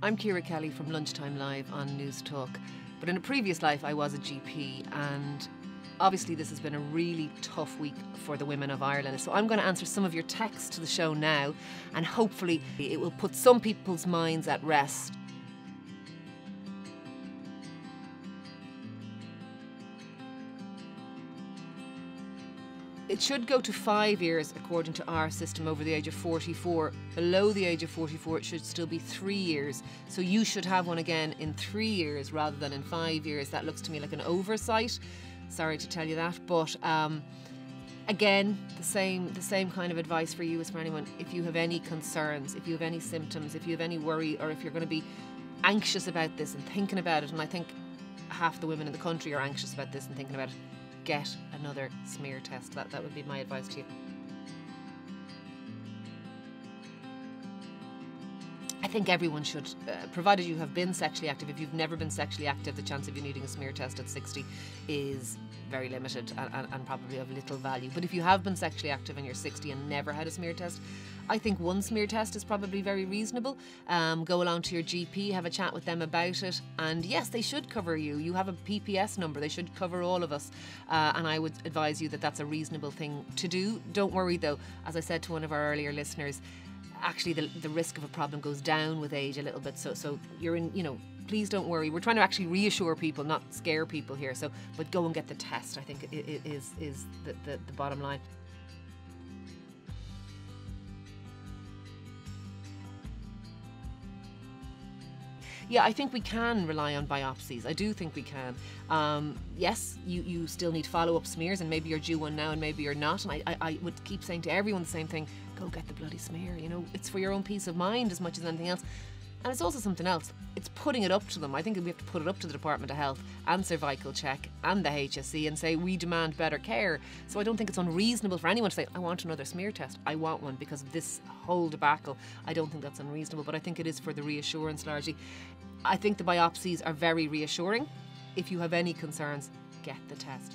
I'm Ciara Kelly from Lunchtime Live on Newstalk. But in a previous life, I was a GP, and obviously this has been a really tough week for the women of Ireland. So I'm going to answer some of your texts to the show now, and hopefully it will put some people's minds at rest. It should go to 5 years according to our system over the age of 44. Below the age of 44 it should still be 3 years. So you should have one again in 3 years rather than in 5 years. That looks to me like an oversight. Sorry to tell you that, but again, the same kind of advice for you as for anyone. If you have any concerns, if you have any symptoms, if you have any worry, or if you're going to be anxious about this and thinking about it, and I think half the women in the country are anxious about this and thinking about it, get another smear test. That would be my advice to you. I think everyone should, provided you have been sexually active. If you've never been sexually active, the chance of you needing a smear test at 60 is very limited and probably of little value. But if you have been sexually active and you're 60 and never had a smear test, I think one smear test is probably very reasonable. Go along to your GP, have a chat with them about it, and yes, they should cover you. You have a PPS number, they should cover all of us, and I would advise you that that's a reasonable thing to do. Don't worry though, as I said to one of our earlier listeners, actually the risk of a problem goes down with age a little bit, so you're in, please don't worry. We're trying to actually reassure people, not scare people here, but go and get the test, I think it is the bottom line. Yeah, I think we can rely on biopsies. I do think we can. Yes, you still need follow-up smears, and maybe you're due one now and maybe you're not. And I would keep saying to everyone the same thing, go get the bloody smear. It's for your own peace of mind as much as anything else. And it's also something else. It's putting it up to them. I think we have to put it up to the Department of Health and Cervical Check and the HSE and say, we demand better care. So I don't think it's unreasonable for anyone to say, I want another smear test. I want one because of this whole debacle. I don't think that's unreasonable, but I think it is for the reassurance largely. I think the biopsies are very reassuring. If you have any concerns, get the test.